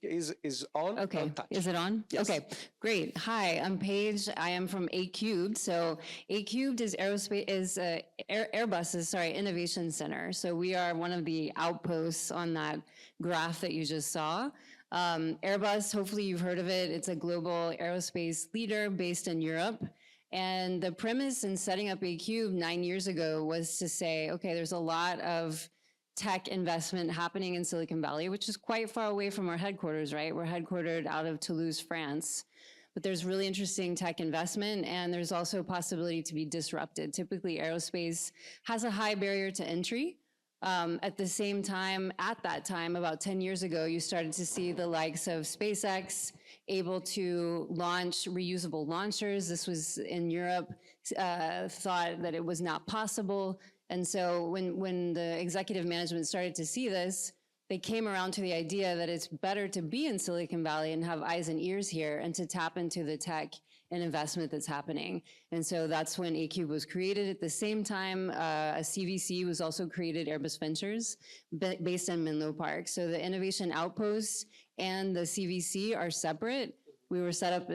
is on. Okay, is it on? Yes. Okay, great. Hi, I'm Paige. I am from Acubed. So Acubed is Airbus's innovation center. So we are one of the outposts on that graph that you just saw. Airbus, hopefully you've heard of it. It's a global aerospace leader based in Europe. And the premise in setting up Acubed 9 years ago was to say, okay, there's a lot of tech investment happening in Silicon Valley, which is quite far away from our headquarters, right? We're headquartered out of Toulouse, France. But there's really interesting tech investment, and there's also a possibility to be disrupted. Typically, aerospace has a high barrier to entry. At the same time, at that time, about 10 years ago, you started to see the likes of SpaceX able to launch reusable launchers. This was in Europe, thought that it was not possible. And so when the executive management started to see this, they came around to the idea that it's better to be in Silicon Valley and have eyes and ears here and to tap into the tech and investment that's happening. And so that's when Acubed was created. At the same time, a CVC was also created, Airbus Ventures, based in Menlo Park. So the Innovation Outpost and the CVC are separate. We were set up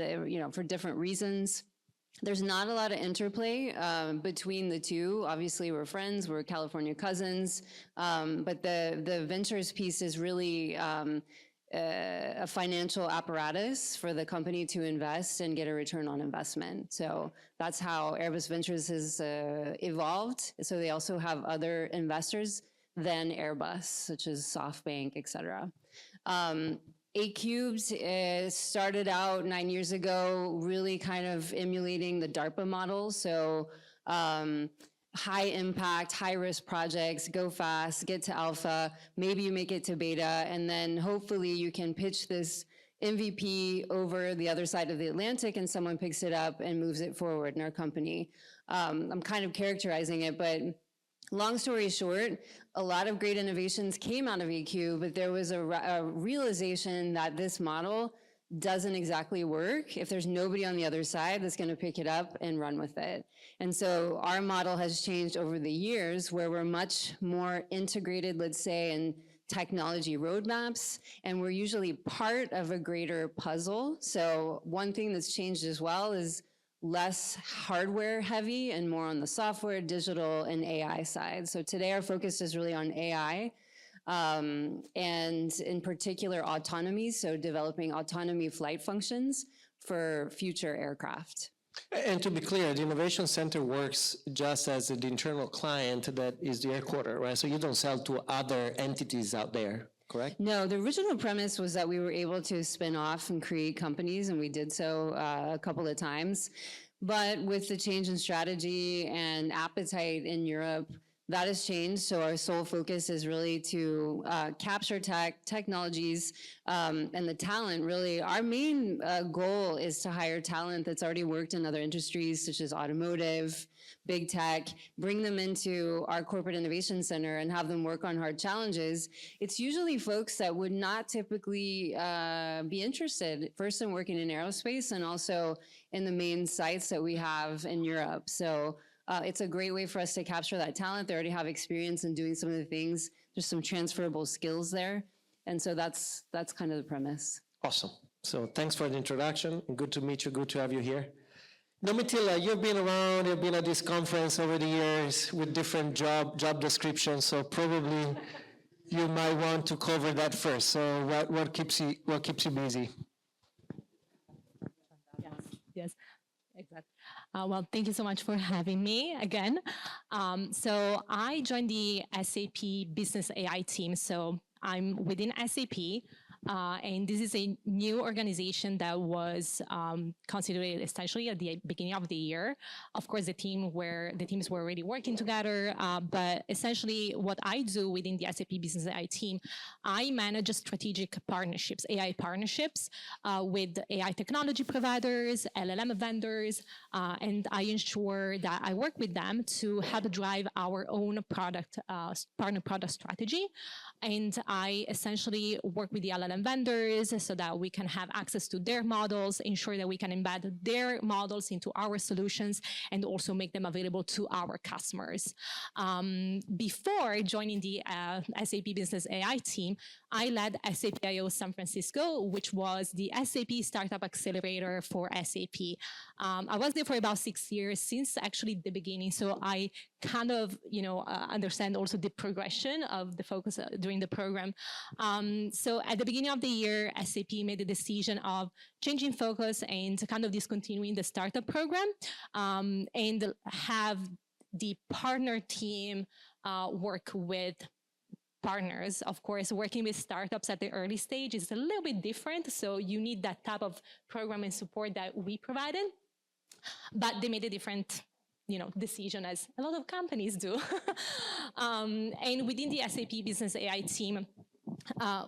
for different reasons. There's not a lot of interplay between the two. Obviously, we're friends, we're California cousins, but the ventures piece is really a financial apparatus for the company to invest and get a return on investment. So that's how Airbus Ventures has evolved. So they also have other investors than Airbus, such as SoftBank, et cetera. Acubed started out 9 years ago, really kind of emulating the DARPA model. So high impact, high risk projects, go fast, get to alpha, maybe you make it to beta, and then hopefully you can pitch this MVP over the other side of the Atlantic and someone picks it up and moves it forward in our company. I'm kind of characterizing it, but long story short, a lot of great innovations came out of Acubed, but there was a realization that this model doesn't exactly work if there's nobody on the other side that's going to pick it up and run with it. And so our model has changed over the years where we're much more integrated, let's say, in technology roadmaps, and we're usually part of a greater puzzle. So one thing that's changed as well is less hardware heavy and more on the software, digital, and AI side. So today our focus is really on AI, and in particular autonomy, so developing autonomy flight functions for future aircraft. And to be clear, the Innovation Center works just as the internal client that is the headquarters, right? So you don't sell to other entities out there, correct? No, the original premise was that we were able to spin off and create companies, and we did so a couple of times. But with the change in strategy and appetite in Europe, that has changed. So our sole focus is really to capture technologies and the talent, really. Our main goal is to hire talent that's already worked in other industries, such as automotive, big tech, bring them into our corporate innovation center and have them work on hard challenges. It's usually folks that would not typically be interested, first in working in aerospace and also in the main sites that we have in Europe. So it's a great way for us to capture that talent. They already have experience in doing some of the things. There's some transferable skills there. And so that's kind of the premise. Awesome. So thanks for the introduction. Good to meet you. Good to have you here. Domitilla, you've been around, you've been at this conference over the years with different job descriptions, so probably you might want to cover that first. So what keeps you busy? Yes, exactly. Well, thank you so much for having me again. So I joined the SAP Business AI team. So I'm within SAP. And this is a new organization that was constituted essentially at the beginning of the year. Of course, the teams were already working together, but essentially what I do within the SAP Business AI team, I manage strategic partnerships, AI partnerships with AI technology providers, LLM vendors, and I ensure that I work with them to help drive our own partner product strategy. And I essentially work with the LLM LLM vendors so that we can have access to their models, ensure that we can embed their models into our solutions, and also make them available to our customers. Before joining the SAP Business AI team, I led SAP I/O San Francisco, which was the SAP Startup Accelerator for SAP. I was there for about 6 years, since actually the beginning, so I kind of, understand also the progression of the focus during the program. So at the beginning of the year, SAP made the decision of changing focus and kind of discontinuing the startup program, and have the partner team work with partners. Of course, working with startups at the early stage is a little bit different, so you need that type of program and support that we provided. But they made a different decision, as a lot of companies do. And within the SAP Business AI team,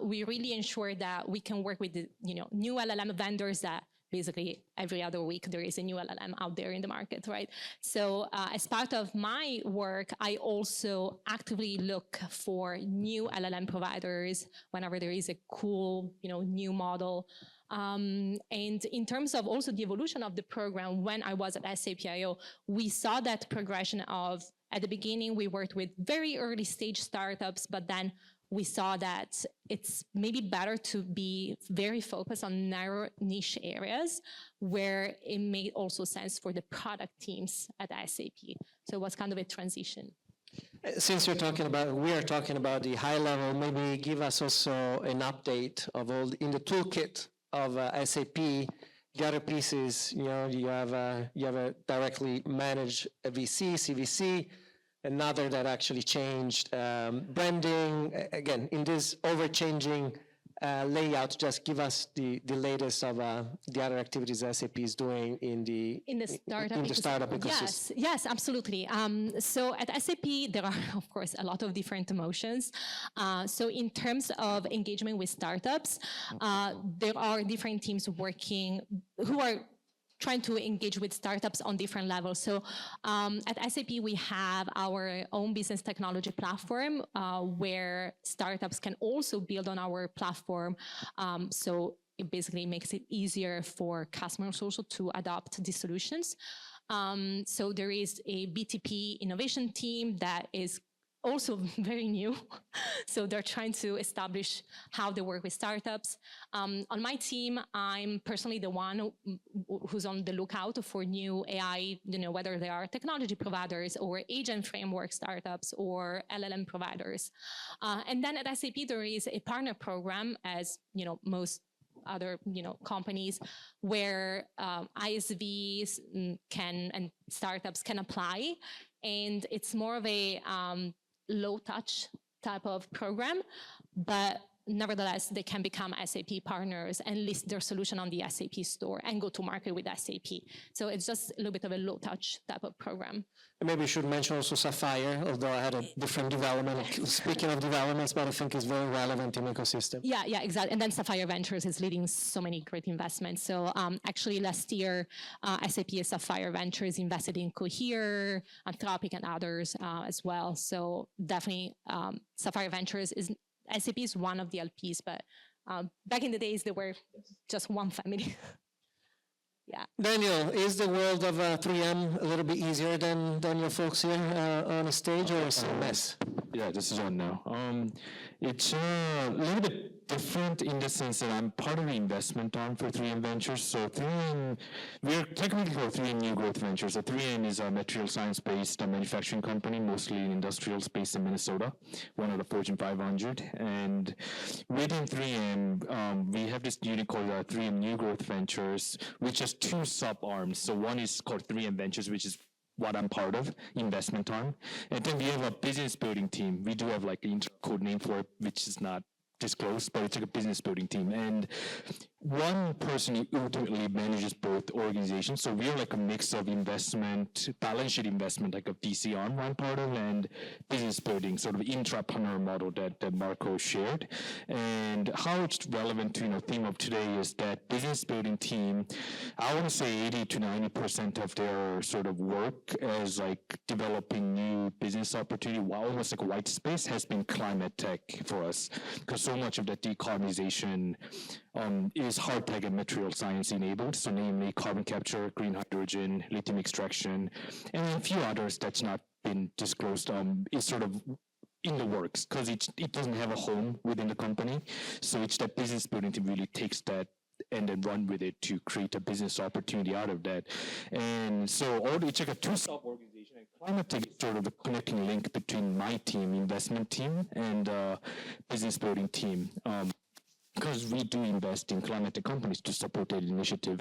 we really ensure that we can work with the new LLM vendors that basically every other week there is a new LLM out there in the market, right? So as part of my work, I also actively look for new LLM providers whenever there is a cool, new model. And in terms of also the evolution of the program, when I was at SAP I/O, we saw that progression of, at the beginning, we worked with very early stage startups, but then we saw that it's maybe better to be very focused on narrow niche areas where it made also sense for the product teams at SAP. So it was kind of a transition. Since we are talking about the high level, maybe give us also an update of in the toolkit of SAP. The other pieces, you have a directly managed VC, CVC, another that actually changed branding. Again, in this over-changing layout, just give us the latest of the other activities SAP is doing in the startup ecosystem. Yes, absolutely. So at SAP, there are, of course, a lot of different emotions. So in terms of engagement with startups, there are different teams working who are trying to engage with startups on different levels. So at SAP, we have our own business technology platform where startups can also build on our platform. So it basically makes it easier for customers also to adopt these solutions. So there is a BTP innovation team that is also very new. So they're trying to establish how they work with startups. On my team, I'm personally the one who's on the lookout for new AI, whether they are technology providers or agent framework startups or LLM providers. And then at SAP, there is a partner program, as most other companies, where ISVs and startups can apply. And it's more of a low-touch type of program, but nevertheless, they can become SAP partners and list their solution on the SAP store and go to market with SAP. So it's just a little bit of a low-touch type of program. And maybe we should mention also Sapphire, although I had a different development. Speaking of developments, but I think it's very relevant in ecosystem. Yeah, exactly. And then Sapphire Ventures is leading so many great investments. So actually last year, SAP and Sapphire Ventures invested in Cohere, Anthropic, and others as well. So definitely Sapphire Ventures SAP is one of the LPs, but back in the days, they were just one family. Yeah. Daniel, is the world of 3M a little bit easier than your folks here on the stage, or is it a mess? Yeah, this is on now. It's a little bit different in the sense that I'm part of the investment arm for 3M Ventures. So 3M, we're technically called 3M New Growth Ventures. So 3M is a material science-based manufacturing company, mostly in industrial space in Minnesota, one of the Fortune 500. And within 3M, we have this unit called 3M New Growth Ventures, which has two sub-arms. So one is called 3M Ventures, which is what I'm part of, investment arm. And then we have a business building team. We do have like an code name for it, which is not disclosed, but it's like a business building team. And one person ultimately manages both organizations. So we're like a mix of investment, balance sheet investment, like a VC arm one part of, and business building, sort of intrapreneur model that Marco shared. And how it's relevant to theme of today is that business building team, I want to say 80 to 90% of their sort of work as like developing new business opportunity, almost like a white space, has been climate tech for us. Because so much of the decarbonization is hard tech and material science enabled, so namely carbon capture, green hydrogen, lithium extraction, and a few others that's not been disclosed is sort of in the works because it doesn't have a home within the company. So it's that business building team really takes that and then run with it to create a business opportunity out of that. And so it's like a two-step organization, and climate tech is sort of a connecting link between my team, investment team, and business building team. Because we do invest in climate tech companies to support that initiative.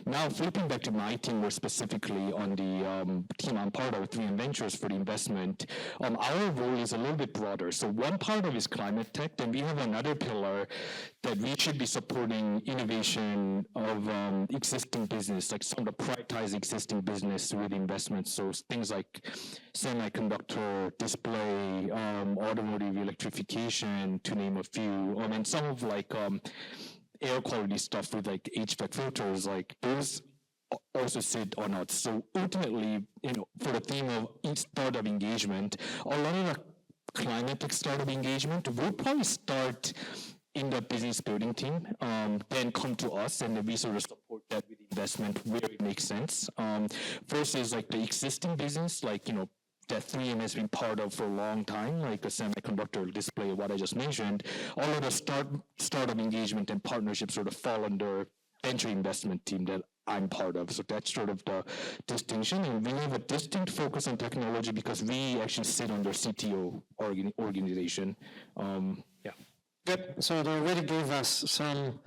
Now, flipping back to my team more specifically on the team I'm part of, 3M Ventures for the investment, our role is a little bit broader. So one part of is climate tech, then we have another pillar that we should be supporting innovation of existing business, like some of the prioritized existing business with investments. So things like semiconductor, display, automotive electrification, to name a few, and some of like air quality stuff with like HVAC filters, like those also sit on us. So ultimately, for the theme of startup engagement, a lot of the climate tech startup engagement will probably start in the business building team, then come to us, and then we sort of support that with investment where it makes sense. First is like the existing business, like, that 3M has been part of for a long time, like a semiconductor display, what I just mentioned. All of the startup engagement and partnerships sort of fall under venture investment team that I'm part of. So that's sort of the distinction. And we have a distinct focus on technology because we actually sit under CTO organization. Yeah. Good. So they already gave us some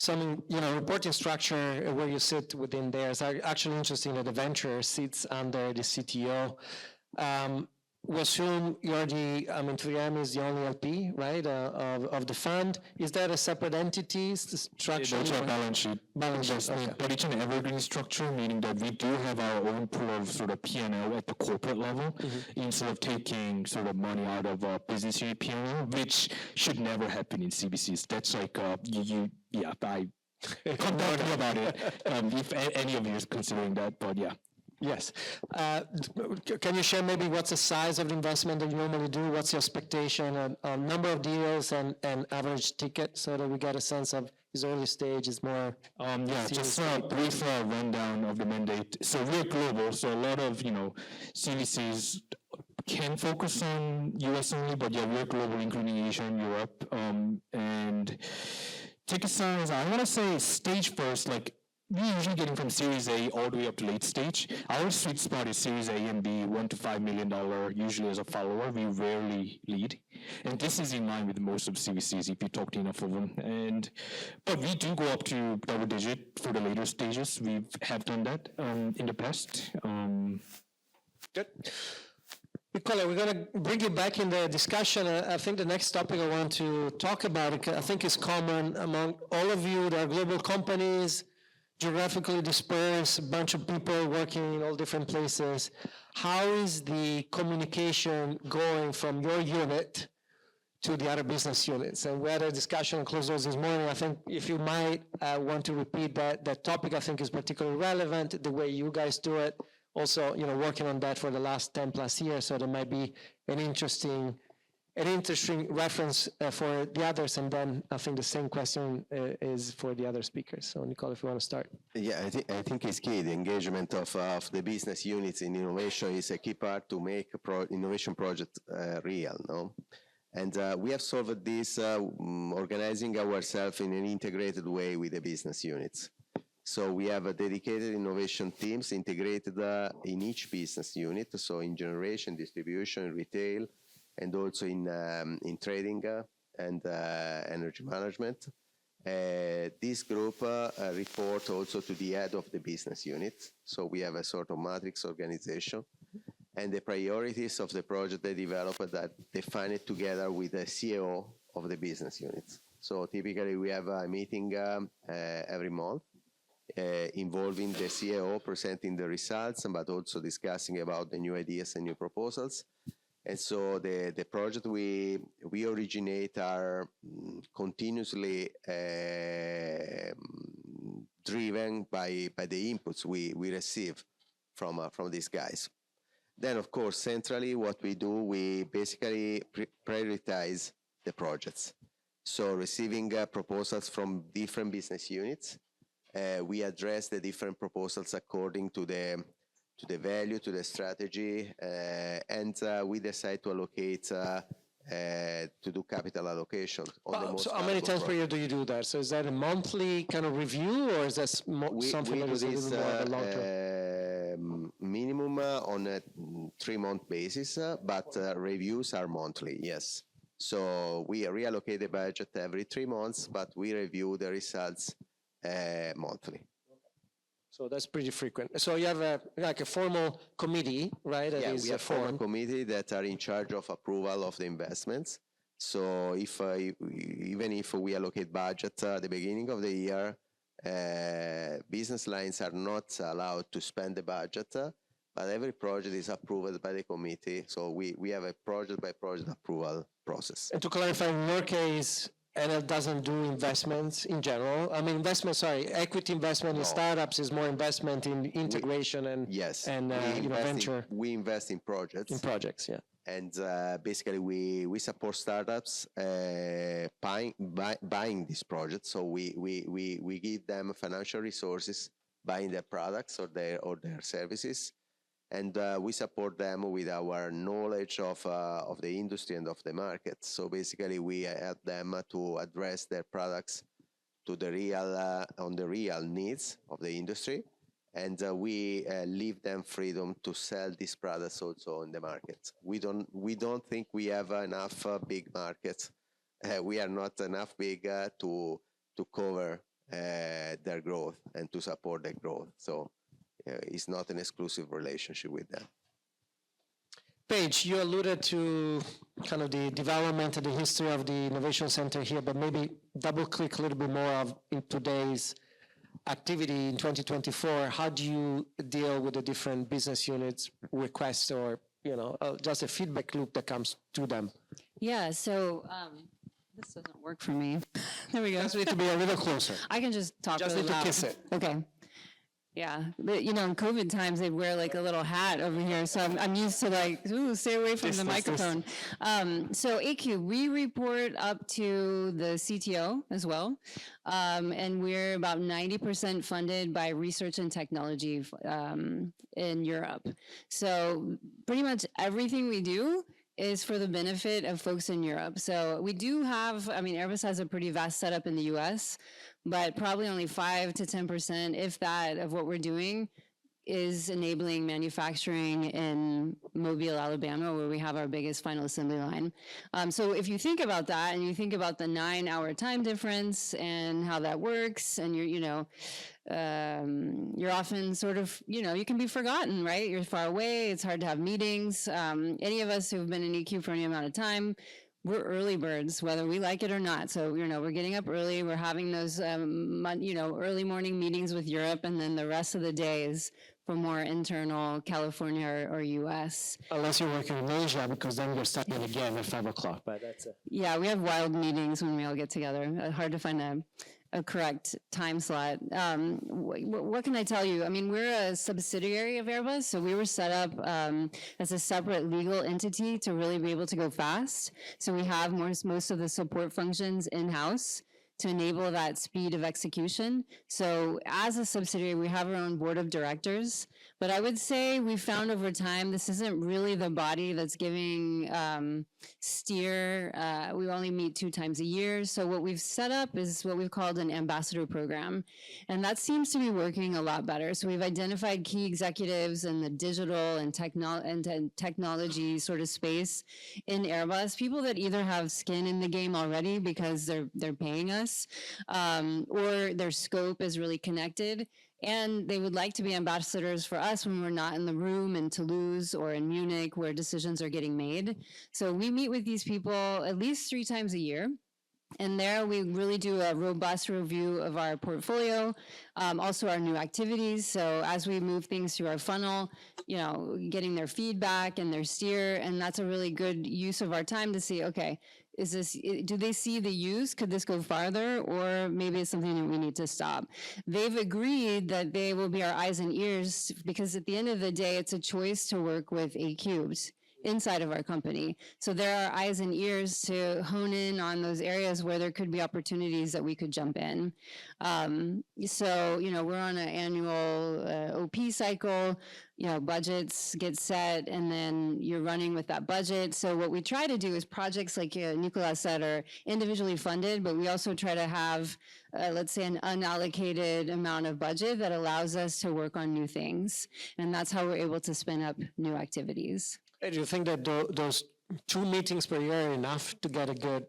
reporting structure where you sit within there. It's actually interesting that the venture sits under the CTO. We assume 3M is the only LP, right, of the fund. Is that a separate entity structure? It's a balance sheet. Balance sheet, okay. But it's an evergreen structure, meaning that we do have our own pool of sort of P&L at the corporate level, instead of taking sort of money out of a business unit P&L, which should never happen in CBCs. That's like, I can't talk about it if any of you is considering that, but yeah. Yes. Can you share maybe what's the size of the investment that you normally do? What's your expectation on number of deals and average ticket, so that we get a sense of is early stage, is more? Just a brief rundown of the mandate. So we're global, so a lot of CVCs can focus on US only, but yeah, we're global, including Asia and Europe. And ticket size, I want to say stage first, like, we're usually getting from Series A all the way up to late stage. Our sweet spot is Series A and B, $1 to $5 million, usually as a follower. We rarely lead. And this is in line with most of CVCs if you talk to enough of them. But we do go up to double digit for the later stages. We have done that in the past. Good. Nicola, we're going to bring you back in the discussion. I think the next topic I want to talk about, I think is common among all of you. There are global companies, geographically dispersed, a bunch of people working in all different places. How is the communication going from your unit to the other business units? And we had a discussion on closed doors this morning. I think if you might want to repeat that topic, I think is particularly relevant, the way you guys do it. Also, working on that for the last 10 plus years, so there might be an interesting reference for the others, and then I think the same question is for the other speakers. So, Nicola, if you want to start. Yeah, I think it's key. The engagement of the business units in innovation is a key part to make innovation project real, no? And we have solved this organizing ourselves in an integrated way with the business units. So we have a dedicated innovation teams integrated in each business unit, so in generation, distribution, retail, and also in trading and energy management. This group report also to the head of the business unit. So we have a sort of matrix organization, and the priorities of the project they develop that define it together with the CEO of the business unit. So typically we have a meeting every month involving the CEO presenting the results, but also discussing about the new ideas and new proposals. And so the project we originate are continuously driven by the inputs we receive from these guys. Then, of course, centrally, what we do, we basically prioritize the projects. So receiving proposals from different business units, we address the different proposals according to the value, to the strategy, and we decide to allocate to do capital allocation on the most So how many valuable times per projects. year do you do that? So is that a monthly kind of review, or is that something that do is a this little more of a long term? minimum on a 3-month basis, but reviews are monthly, yes. So we reallocate the budget every 3 months, but we review the results monthly. So that's pretty frequent. So you have a formal committee, right? That Yeah, is we have formal formed. committee that are in charge of approval of the investments. So if even if we allocate budget at the beginning of the year, business lines are not allowed to spend the budget, but every project is approved by the committee. So we have a project by project approval process. And to clarify, in your case, Enel doesn't do investments in general. I mean, equity investment in startups is more investment in integration and Yes, and venture we invest in projects. in projects. Yeah. And basically, we support startups buying these projects. So we give them financial resources, buying their products or their services, and we support them with our knowledge of the industry and of the market. So basically, we help them to address their products to the real needs of the industry. And we leave them freedom to sell these products also in the market. We don't think we have enough big markets. We are not enough big to cover their growth and to support their growth. So it's not an exclusive relationship with them. Paige, you alluded to kind of the development and the history of the Innovation Center here, but maybe double click a little bit more in today's activity in 2024. How do you deal with the different business units requests, or just a feedback loop that comes to them? Yeah, so this doesn't work for me. There we go. Just need to be a little closer. I can just talk Just really need to loud. kiss it. Okay. Yeah, but in COVID times, they'd wear like a little hat over here. So I'm used to stay away from the microphone. So Acubed, we report up to the CTO as well. And we're about 90% funded by research and technology in Europe. So pretty much everything we do is for the benefit of folks in Europe. So we do have, Airbus has a pretty vast setup in the US, but probably only 5 to 10%, if that, of what we're doing is enabling manufacturing in Mobile, Alabama, where we have our biggest final assembly line. So if you think about that and you think about the 9-hour time difference and how that works, and you're often sort of, you can be forgotten, right? You're far away. It's hard to have meetings. Any of us who've been in EQ for any amount of time, we're early birds, whether we like it or not. So, we're getting up early. We're having those, early morning meetings with Europe, and then the rest of the day is for more internal California or US. Unless you're working in Asia, because then you're starting again at 5 o'clock. But that's it. Yeah, we have wild meetings when we all get together. Hard to find a correct time slot. What can I tell you? We're a subsidiary of Airbus, so we were set up as a separate legal entity to really be able to go fast. So we have most of the support functions in-house to enable that speed of execution. So as a subsidiary, we have our own board of directors, but I would say we found over time, this isn't really the body that's giving steer. We only meet 2 times a year. So what we've set up is what we've called an ambassador program. And that seems to be working a lot better. So we've identified key executives in the digital and technology sort of space in Airbus, people that either have skin in the game already because they're paying us, or their scope is really connected, and they would like to be ambassadors for us when we're not in the room in Toulouse or in Munich where decisions are getting made. So we meet with these people at least 3 times a year. And there we really do a robust review of our portfolio, also our new activities. So as we move things through our funnel, getting their feedback and their steer, and that's a really good use of our time to see, okay, do they see the use? Could this go farther? Or maybe it's something that we need to stop. They've agreed that they will be our eyes and ears, because at the end of the day, it's a choice to work with Acubed. inside of our company. So there are eyes and ears to hone in on those areas where there could be opportunities that we could jump in. So, we're on an annual OP cycle, budgets get set and then you're running with that budget. So what we try to do is projects like Nicola said are individually funded, but we also try to have, let's say, an unallocated amount of budget that allows us to work on new things. And that's how we're able to spin up new activities. Do you think that those 2 meetings per year are enough to get a good,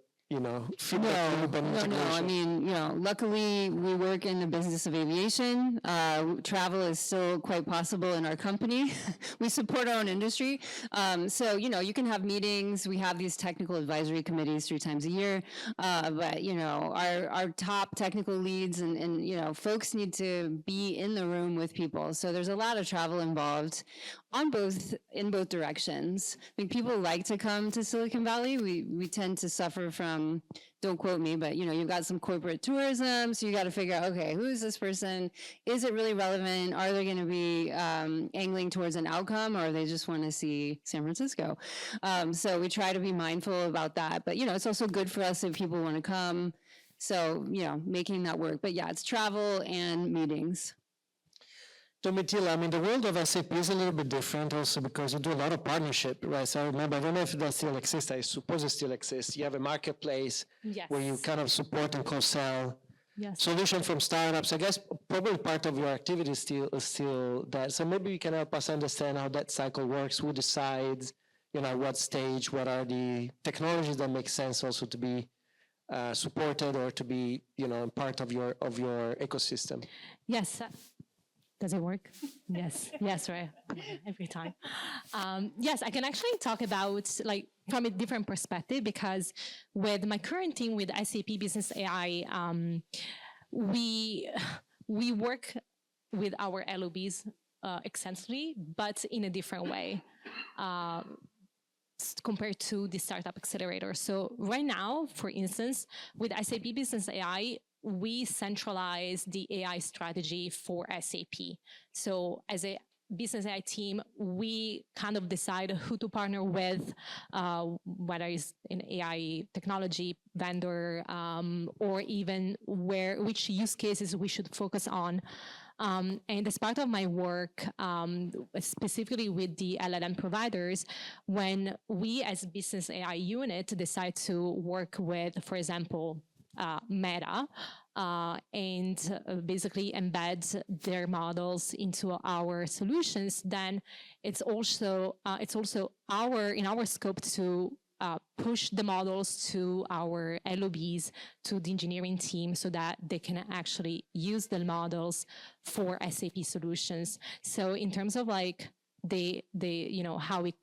feedback loop and No. integration? I mean, luckily we work in the business of aviation. Travel is still quite possible in our company. We support our own industry. So, you can have meetings. We have these technical advisory committees 3 times a year. But, our top technical leads and folks need to be in the room with people. So there's a lot of travel involved in both directions. I think people like to come to Silicon Valley. We tend to suffer from, don't quote me, but you've got some corporate tourism, so you got to figure out, okay, who is this person? Is it really relevant? Are they going to be angling towards an outcome, or they just want to see San Francisco? So we try to be mindful about that. But it's also good for us if people want to come. So making that work. But yeah, it's travel and meetings. Domitilla, I mean, the world of SAP is a little bit different also because you do a lot of partnership, right? So I remember, I don't know if that still exists, I suppose it still exists. You have a marketplace where you kind of support and co-sell solution from startups. I guess probably part of your activity is still that. So maybe you can help us understand how that cycle works, who decides, at what stage, what are the technologies that make sense also to be supported or to be, part of your ecosystem. Yes. Does it work? Yes, right. Every time. Yes, I can actually talk about from a different perspective because with my current team with SAP Business AI, we work with our LOBs extensively, but in a different way compared to the Startup Accelerator. So right now, for instance, with SAP Business AI, we centralize the AI strategy for SAP. So as a business AI team, we kind of decide who to partner with, whether it's an AI technology vendor, or even which use cases we should focus on. And as part of my work, specifically with the LLM providers, when we as business AI unit decide to work with, for example, Meta, and basically embed their models into our solutions, then it's also in our scope to push the models to our LOBs, to the engineering team, so that they can actually use the models for SAP solutions. So in terms of how we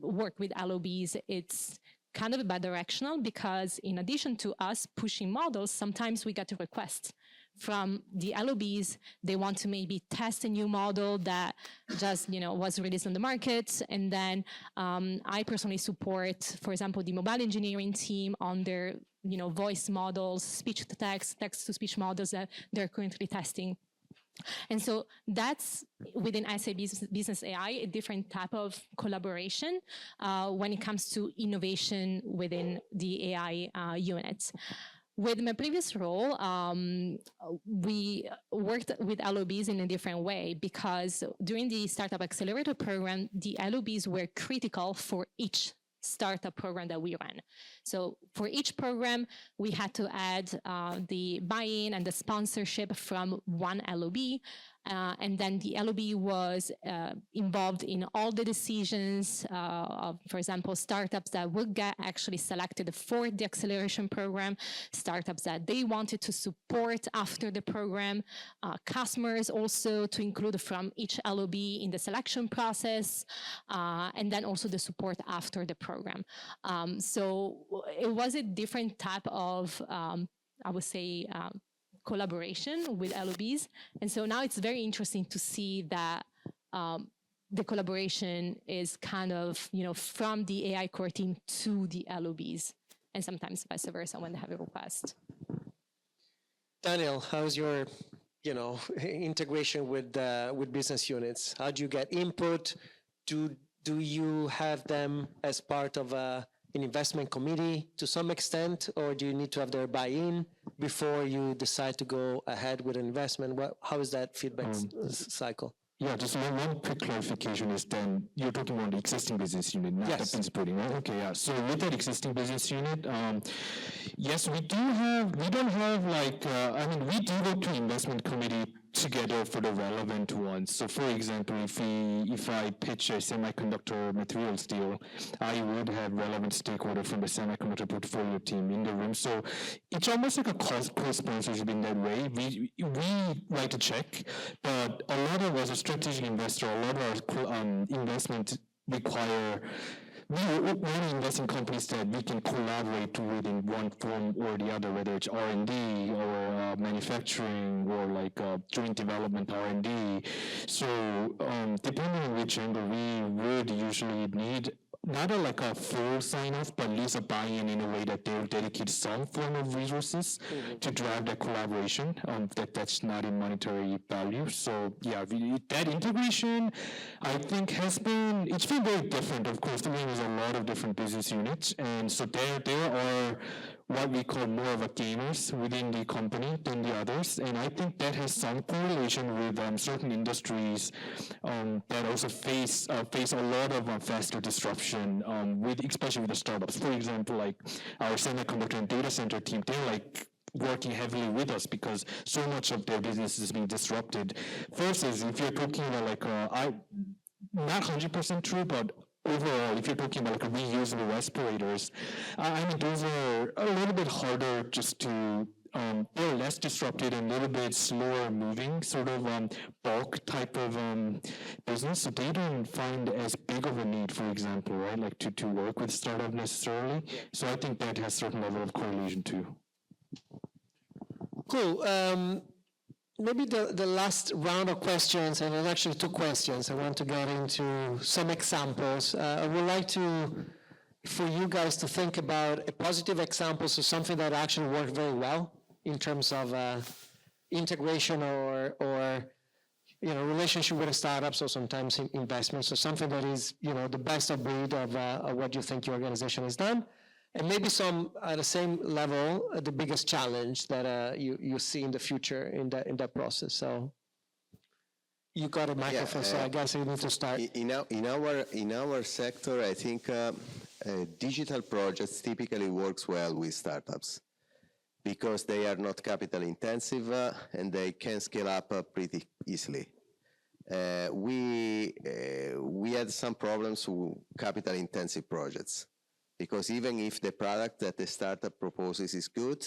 work with LOBs, it's kind of bidirectional because in addition to us pushing models, sometimes we get a request from the LOBs. They want to maybe test a new model that just, was released on the market. And then I personally support, for example, the mobile engineering team on their, voice models, speech to text, text to speech models that they're currently testing. And so that's within SAP Business AI, a different type of collaboration when it comes to innovation within the AI units. With my previous role, we worked with LOBs in a different way because during the Startup Accelerator program, the LOBs were critical for each startup program that we ran. So for each program, we had to add the buy-in and the sponsorship from one LOB. And then the LOB was involved in all the decisions of, for example, startups that would get actually selected for the acceleration program, startups that they wanted to support after the program, customers also to include from each LOB in the selection process, and then also the support after the program. So it was a different type of, I would say, collaboration with LOBs. And so now it's very interesting to see that the collaboration is kind of, from the AI core team to the LOBs, and sometimes vice versa when they have a request. Daniel, how's your, integration with business units? How do you get input? Do do you have them as part of an investment committee to some extent, or do you need to have their buy-in before you decide to go ahead with an investment? How is that feedback cycle? Yeah, just one quick clarification is then you're talking about the existing business unit, not Yes. the principal, right? Okay, yeah. So with that existing business unit, yes, we don't have like, we do go to investment committee together for the relevant ones. So for example, if I pitch a semiconductor materials deal, I would have relevant stakeholder from the semiconductor portfolio team in the room. So it's almost like a co-sponsorship in that way. We write a check, but a lot of us, a strategic investor, a lot of our investment require we want to invest in companies that we can collaborate with in one form or the other, whether it's R&D or manufacturing or like joint development R&D. So depending on which angle, we would usually need not like a full sign-off, but at least a buy-in in a way that they'll dedicate some form of resources to drive that collaboration. That's not in monetary value. So yeah, that integration, I think, it's been very different. Of course, there is a lot of different business units, and so there are what we call more of a gamers within the company than the others, and I think that has some correlation with certain industries that also face a lot of faster disruption, especially with the startups. For example, like our semiconductor and data center team, they're like working heavily with us because so much of their business is being disrupted. Versus if you're talking about like not 100% true, but overall, if you're talking about like reusable respirators, those are a little bit harder just to, they're less disrupted and a little bit slower moving, sort of bulk type of business. So they don't find as big of a need, for example, right, like to work with startup necessarily. So I think that has certain level of correlation too. Cool. Maybe the last round of questions, and there's actually two questions. I want to get into some examples. I would like for you guys to think about a positive example, so something that actually worked very well in terms of integration or relationship with a startup, so sometimes investments, so something that is the best of breed of what you think your organization has done. And maybe some at the same level, the biggest challenge that you see in the future in that process. So you got a microphone, so I guess you need to start. In our sector, I think digital projects typically works well with startups because they are not capital intensive and they can scale up pretty easily. We had some problems with capital intensive projects. Because even if the product that the startup proposes is good,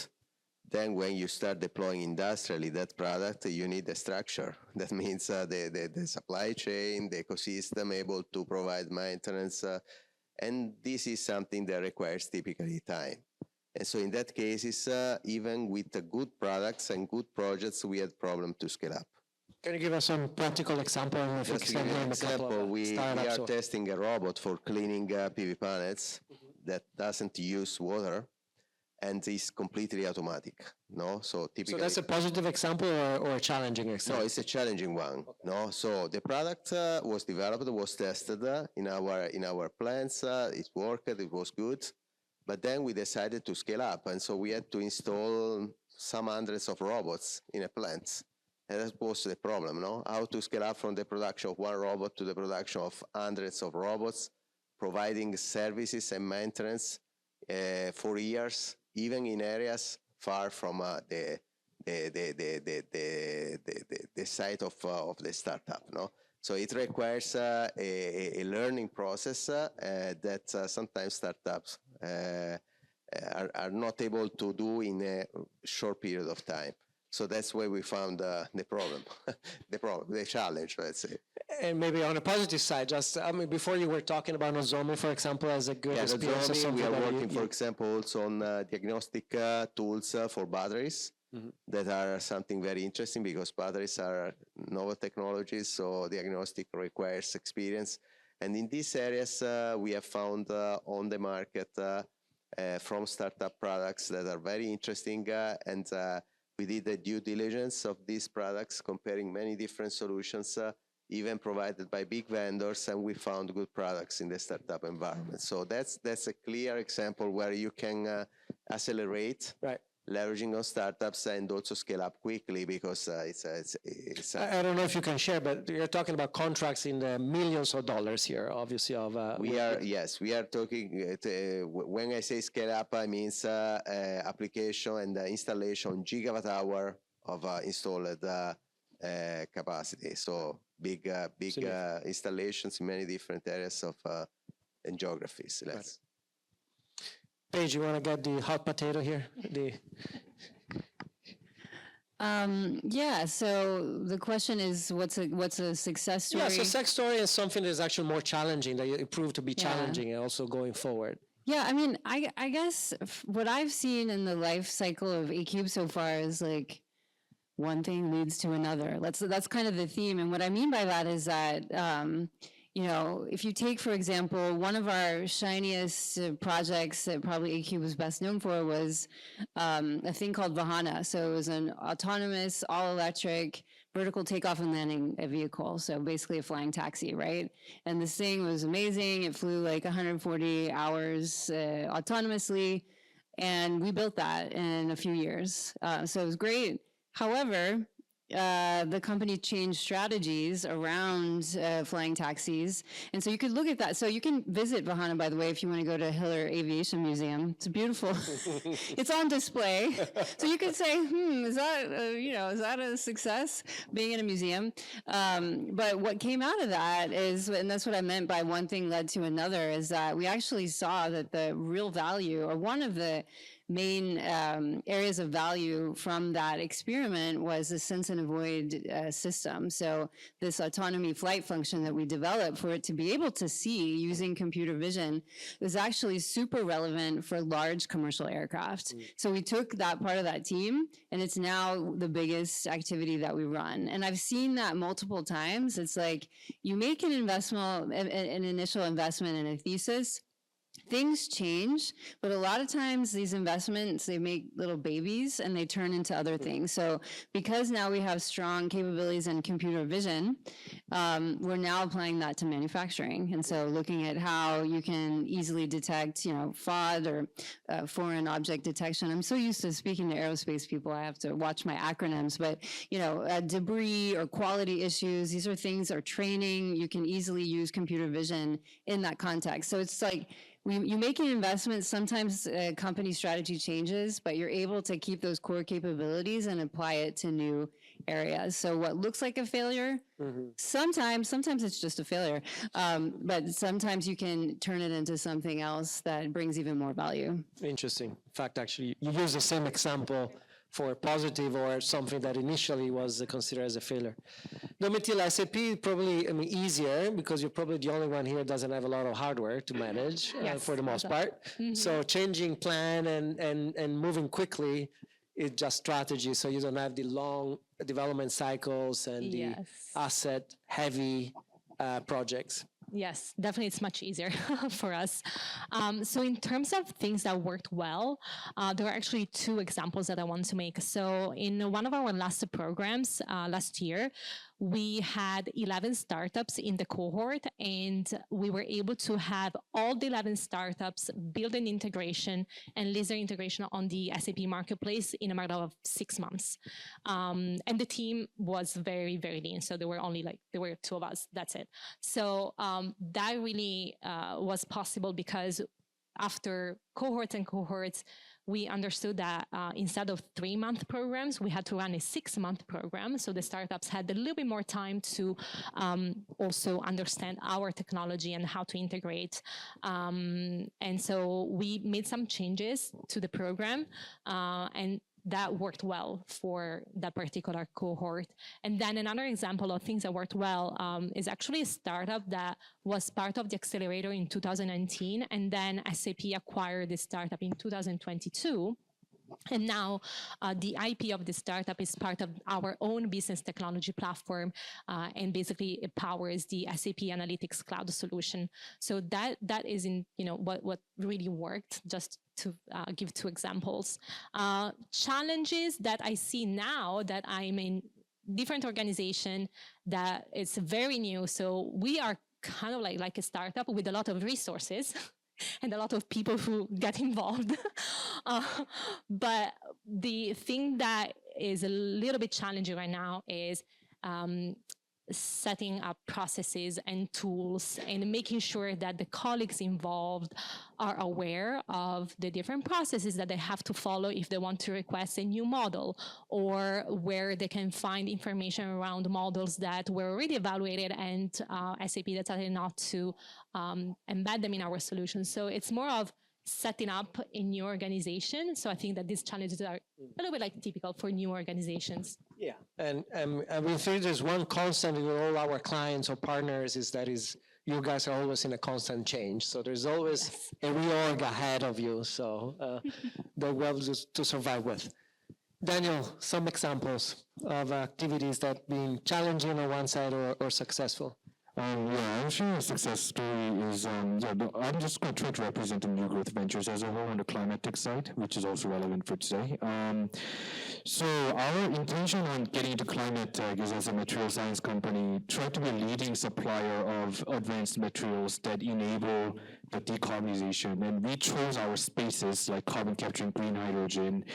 then when you start deploying industrially that product, you need a structure. That means the supply chain, the ecosystem able to provide maintenance. And this is something that requires typically time. And so in that cases, even with the good products and good projects, we had problem to scale up. Can you give us some practical example? Just to give you an example, we are testing a robot for cleaning PV panels that doesn't use water and is completely automatic. No, so typically. So that's a positive example or a challenging example? No, it's a challenging one. Okay. No, so the product was developed, was tested in our plants. It worked, it was good, but then we decided to scale up, and so we had to install some hundreds of robots in a plant. And that was the problem, no? How to scale up from the production of one robot to the production of hundreds of robots, providing services and maintenance for years, even in areas far from the site of the startup, no? So it requires a learning process that sometimes startups are not able to do in a short period of time. So that's where we found the problem, the challenge, let's say. And maybe on a positive side, just before you were talking about Nozomi, for example, as a good experience. Nozomi, we are working, for example, also on diagnostic tools for batteries that are something very interesting because batteries are novel technologies, so diagnostic requires experience. And in these areas, we have found on the market from startup products that are very interesting and we did the due diligence of these products, comparing many different solutions, even provided by big vendors, and we found good products in the startup environment. So that's a clear example where you can accelerate, Right. leveraging on startups, and also scale up quickly, because it's I don't know if you can share, but you're talking about contracts in the millions of dollars here, obviously. we are talking, when I say scale up, I mean application and installation gigawatt hour of installed capacity. So big installations in many different areas of and geographies. Paige, you want to get the hot potato here? Yeah, so the question is, what's a success story? Yeah, so success story is something that is actually more challenging, that it proved to be challenging and also going forward. Yeah, I mean, I guess what I've seen in the life cycle of Acubed so far is like one thing leads to another. That's kind of the theme. And what I mean by that is that, you know, if you take, for example, one of our shiniest projects that probably Acubed was best known for was a thing called Vahana. So it was an autonomous, all-electric, vertical takeoff and landing vehicle. So basically a flying taxi, right? And this thing was amazing. It flew like 140 hours autonomously. And we built that in a few years. So it was great. However, the company changed strategies around flying taxis. And so you could look at that. So you can visit Vahana, by the way, if you want to go to Hiller Aviation Museum. It's beautiful. It's on display. So you could say, is that, is that a success, being in a museum? But what came out of that is, and that's what I meant by one thing led to another, is that we actually saw that the real value, or one of the main areas of value from that experiment, was the sense and avoid system. So this autonomy flight function that we developed for it to be able to see using computer vision is actually super relevant for large commercial aircraft. So we took that part of that team, and it's now the biggest activity that we run. And I've seen that multiple times. It's like you make an investment, an initial investment in a thesis, things change, but a lot of times these investments, they make little babies and they turn into other things. So because now we have strong capabilities in computer vision, we're now applying that to manufacturing. And so looking at how you can easily detect, FOD or foreign object detection. I'm so used to speaking to aerospace people, I have to watch my acronyms, but debris or quality issues, these are things, or training, you can easily use computer vision in that context. So it's like, you make an investment, sometimes company strategy changes, but you're able to keep those core capabilities and apply it to new areas. So what looks like a failure, sometimes it's just a failure, but sometimes you can turn it into something else that brings even more value. Interesting. In fact, actually, you use the same example for positive or something that initially was considered as a failure. Domitilla, SAP probably easier, because you're probably the only one here that doesn't have a lot of hardware to manage for the most part. So changing plan and moving quickly is just strategy. So you don't have the long development cycles and the asset heavy projects. Yes, definitely it's much easier for us. So in terms of things that worked well, there are actually two examples that I want to make. So in one of our last programs last year, we had 11 startups in the cohort, and we were able to have all the 11 startups build an integration and list their integration on the SAP Marketplace in a matter of 6 months. And the team was very, very lean. So there were two of us, that's it. So that really was possible because after cohorts and cohorts, we understood that instead of 3-month programs, we had to run a 6-month program. So the startups had a little bit more time to also understand our technology and how to integrate. And so we made some changes to the program, and that worked well for that particular cohort. And then another example of things that worked well is actually a startup that was part of the accelerator in 2019, and then SAP acquired the startup in 2022. And now the IP of the startup is part of our own business technology platform, and basically it powers the SAP Analytics Cloud solution. So that is what really worked, just to give two examples. Challenges that I see now that I'm in different organization that is very new. So we are kind of like a startup with a lot of resources and a lot of people who get involved. But the thing that is a little bit challenging right now is setting up processes and tools and making sure that the colleagues involved are aware of the different processes that they have to follow if they want to request a new model, or where they can find information around models that were already evaluated and SAP decided not to embed them in our solution. So it's more of setting up a new organization. So I think that these challenges are a little bit like typical for new organizations. Yeah, and we think there's one constant with all our clients or partners is you guys are always in a constant change. So there's always a reorg ahead of you. So they're well to survive with. Daniel, some examples of activities that been challenging on one side or successful. Yeah, I'm sure a success story is, I'm just going to try to represent the new growth ventures as a whole on the climate tech side, which is also relevant for today. So our intention on getting into climate tech is, as a material science company, try to be a leading supplier of advanced materials that enable the decarbonization. And we chose our spaces like carbon capture and green hydrogen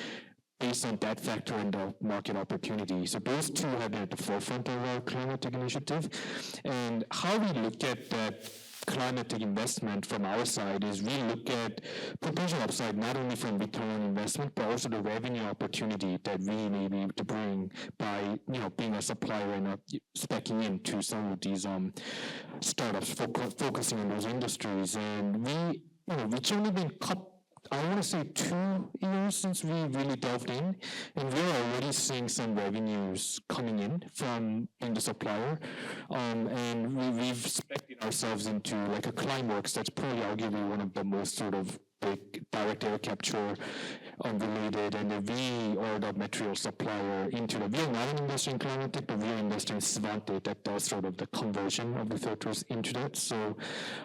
based on that factor and the market opportunity. So those two have been at the forefront of our climate tech initiative. And how we look at that climate tech investment from our side is we look at potential upside not only from return on investment, but also the revenue opportunity that we may be able to bring by being a supplier and speccing into some of these startups focusing on those industries. And it's only been I want to say 2 years since we really delved in, and we're already seeing some revenues coming in from the supplier. And we've specced ourselves into like a Climeworks that's probably arguably one of the most sort of big direct air capture related, and we are the material supplier into the, we are not investing in climate tech, but we are investing in Svante that does sort of the conversion of the filters into that. So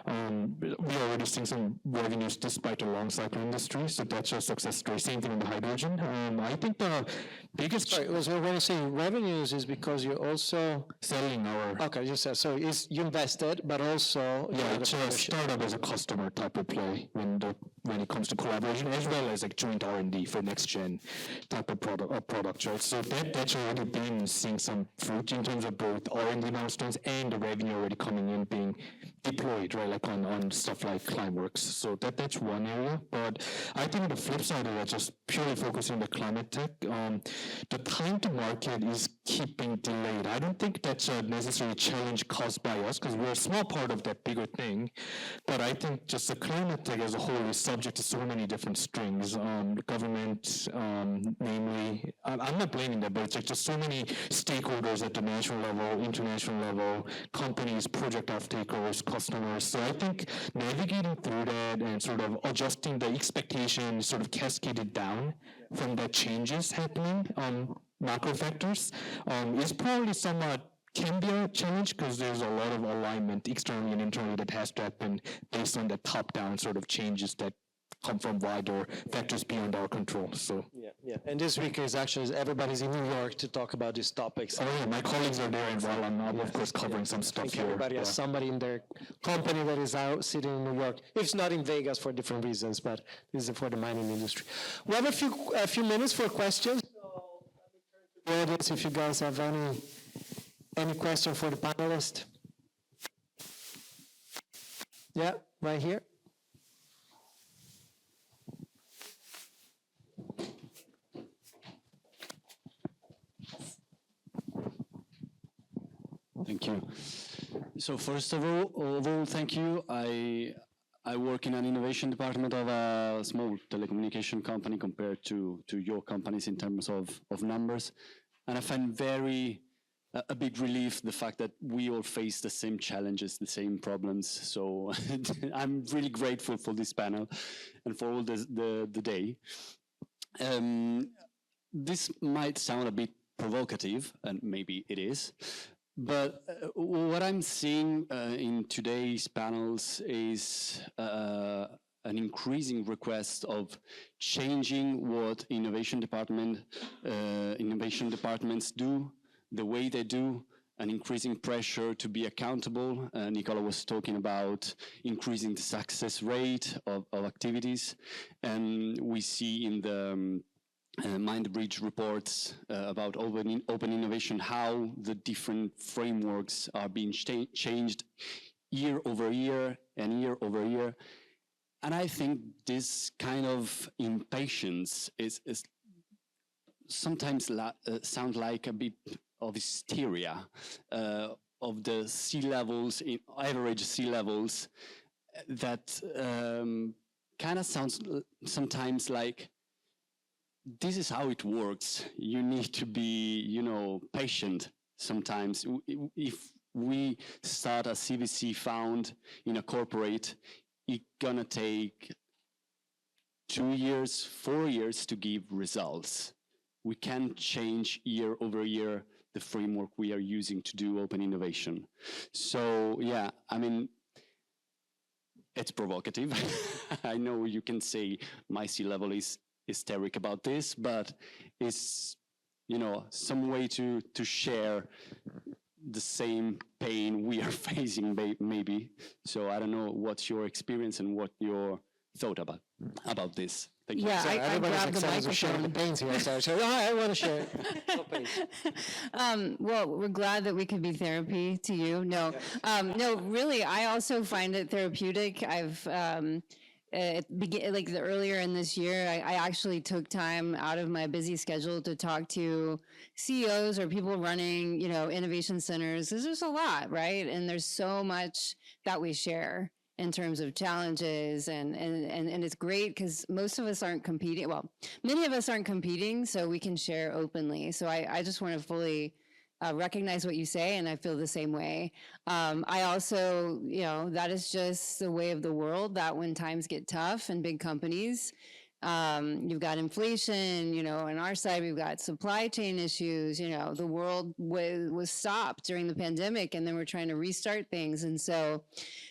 we're already seeing some revenues despite the long cycle industry, so that's a success story. Same thing in the hydrogen. I think the biggest... Sorry, when you say revenues is because you're also... selling our... Okay, you said, so you invested, but also... Yeah, it's a startup as a customer type of play when it comes to collaboration, as well as like joint R&D for next gen type of product, right? So that's already been seeing some fruit in terms of both R&D milestones and the revenue already coming in being deployed, right? Like on stuff like Climeworks. So that's one area. But I think the flip side of that, just purely focusing on the climate tech, the time to market is keeping delayed. I don't think that's a necessary challenge caused by us, because we're a small part of that bigger thing. But I think just the climate tech as a whole is subject to so many different strings. The government, namely, I'm not blaming that, but it's like just so many stakeholders at the national level, international level, companies, project off-takers, customers. So I think navigating through that and sort of adjusting the expectation sort of cascaded down from the changes happening, macro factors, is probably somewhat can be a challenge, because there's a lot of alignment externally and internally that has to happen based on the top-down sort of changes that come from wider factors beyond our control. So yeah. And this week is actually everybody's in New York to talk about these topics. Oh yeah, my colleagues are there, and while I'm of course covering some stuff here. Everybody has somebody in their company that is out sitting in New York. It's not in Vegas for different reasons, but this is for the mining industry. We have a few minutes for questions. So let me turn to the audience if you guys have any question for the panelist. Yeah, right here. Thank you. So first of all, thank you. I work in an innovation department of a small telecommunication company compared to your companies in terms of numbers. And I find a big relief the fact that we all face the same challenges, the same problems. So I'm really grateful for this panel and for all the day. This might sound a bit provocative, and maybe it is, but what I'm seeing in today's panels is an increasing request of changing what innovation departments do, the way they do, an increasing pressure to be accountable. Nicola was talking about increasing the success rate of activities. And we see in the MindBridge reports about open innovation, how the different frameworks are being changed year over year and year over year. And I think this kind of impatience is sometimes sound like a bit of hysteria of the sea levels, average sea levels, that kind of sounds sometimes like, this is how it works. You need to be, you know, patient sometimes. If we start a CVC fund in a corporate, it's gonna take 2 years, 4 years to give results. We can't change year over year the framework we are using to do open innovation. So yeah, I mean, it's provocative. I know you can say my sea level is hysteric about this, but it's, you know, some way to share the same pain we are facing, maybe. So I don't know what's your experience and what your thought about this. Thank you. Yeah, So I everybody's grabbed the excited to share the microphone. pains here. So I want to share it. Go, Paige. Well, we're glad that we could be therapy to you. No, no, really, I also find it therapeutic. I've, earlier in this year, I actually took time out of my busy schedule to talk to CEOs or people running, you know, innovation centers. There's just a lot, right? And there's so much that we share in terms of challenges, and it's great because most of us aren't competing. Well, many of us aren't competing, so we can share openly. So I just want to fully recognize what you say, and I feel the same way. I also, you know, that is just the way of the world, that when times get tough and big companies, you've got inflation, you know, on our side, we've got supply chain issues, you know, the world was stopped during the pandemic, and then we're trying to restart things. And so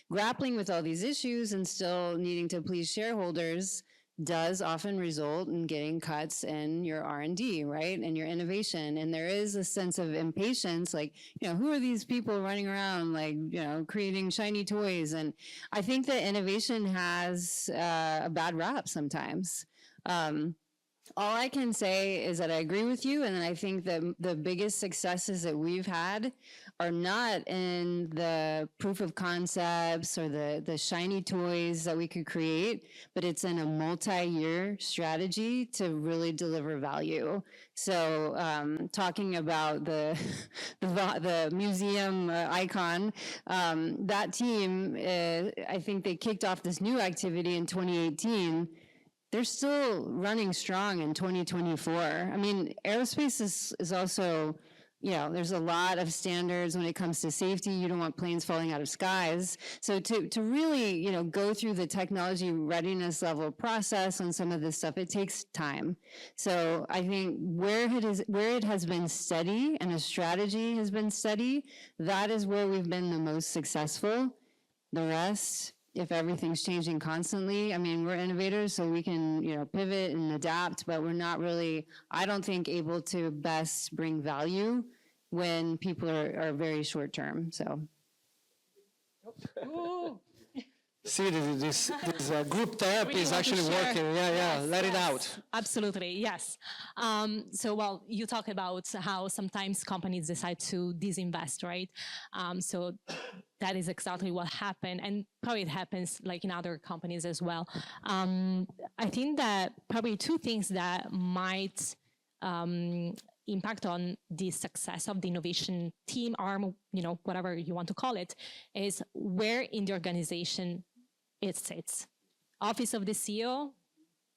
grappling with all these issues and still needing to please shareholders does often result in getting cuts in your R&D, right? And your innovation. And there is a sense of impatience, like, you know, who are these people running around, like, you know, creating shiny toys? And I think that innovation has a bad rap sometimes. All I can say is that I agree with you, and I think that the biggest successes that we've had are not in the proof of concepts or the shiny toys that we could create, but it's in a multi-year strategy to really deliver value. So talking about the museum icon, that team, I think they kicked off this new activity in 2018. They're still running strong in 2024. I mean, aerospace is also, you know, there's a lot of standards when it comes to safety. You don't want planes falling out of skies. So to really, you know, go through the technology readiness level process on some of this stuff, it takes time. So I think where it has been steady and a strategy has been steady, that is where we've been the most successful. The rest, if everything's changing constantly, I mean, we're innovators, so we can, you know, pivot and adapt, but we're not really, I don't think, able to best bring value when people are very short term, so. See, this group therapy is actually working. Yeah, let it out. Absolutely, yes. So, well, you talk about how sometimes companies decide to disinvest, right? So that is exactly what happened, and probably it happens like in other companies as well. I think that probably two things that might impact on the success of the innovation team, arm, you know, whatever you want to call it, is where in the organization it sits. Office of the CEO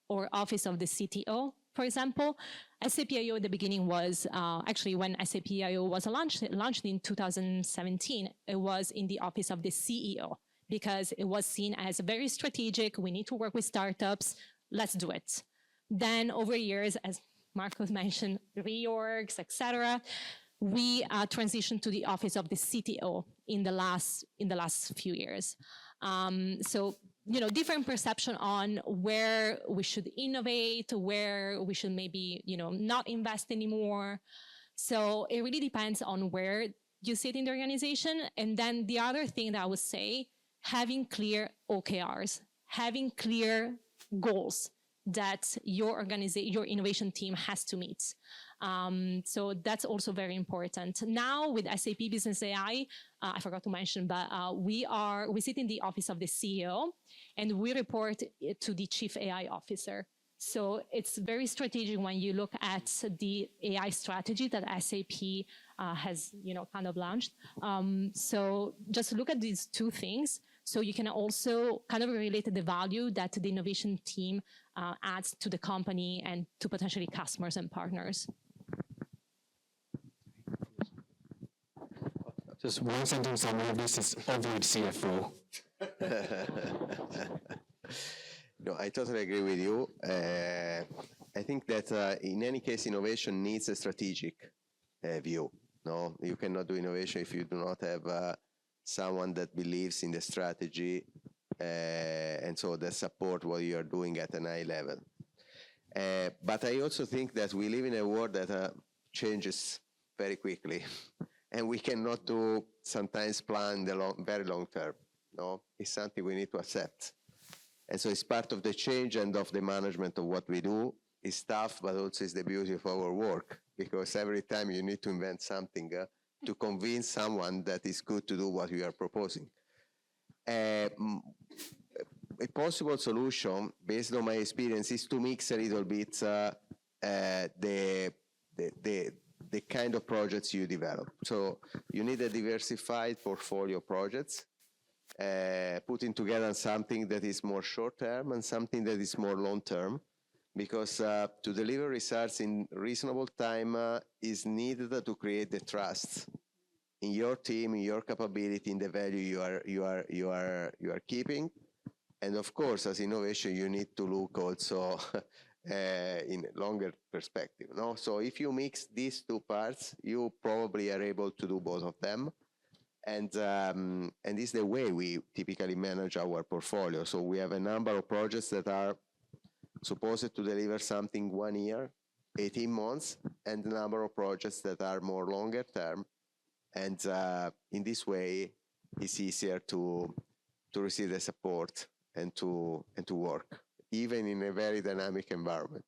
or office of the CTO, for example. SAP.io at the beginning was, actually when SAP.io was launched in 2017, it was in the office of the CEO because it was seen as very strategic. We need to work with startups. Let's do it. Then over years, as Marco mentioned, reorgs, etc., we transitioned to the office of the CTO in the last few years. So, you know, different perception on where we should innovate, where we should maybe, you know, not invest anymore. So it really depends on where you sit in the organization. And then the other thing that I would say, having clear OKRs, having clear goals that your innovation team has to meet. So that's also very important. Now with SAP Business AI, I forgot to mention, but we sit in the office of the CEO and we report to the Chief AI Officer. So it's very strategic when you look at the AI strategy that SAP has, kind of launched. So just look at these two things. So you can also kind of relate the value that the innovation team adds to the company and to potentially customers and partners. Just one sentence summary of this is avoid CFO. No, I totally agree with you. I think that in any case, innovation needs a strategic view. No, you cannot do innovation if you do not have someone that believes in the strategy and so that support what you are doing at an high level. But I also think that we live in a world that changes very quickly, and we cannot do sometimes plan the very long term. No, it's something we need to accept. And so it's part of the change and of the management of what we do. It's tough, but also it's the beauty of our work, because every time you need to invent something to convince someone that it's good to do what you are proposing. A possible solution, based on my experience, is to mix a little bit the kind of projects you develop. So you need a diversified portfolio of projects, putting together something that is more short-term and something that is more long-term, because to deliver results in reasonable time is needed to create the trust in your team, in your capability, in the value you are keeping. And of course, as innovation, you need to look also in a longer perspective. No? So if you mix these two parts, you probably are able to do both of them. And this is the way we typically manage our portfolio. So we have a number of projects that are supposed to deliver something 1 year, 18 months, and a number of projects that are more longer term. And in this way, it's easier to receive the support and to work, even in a very dynamic environment.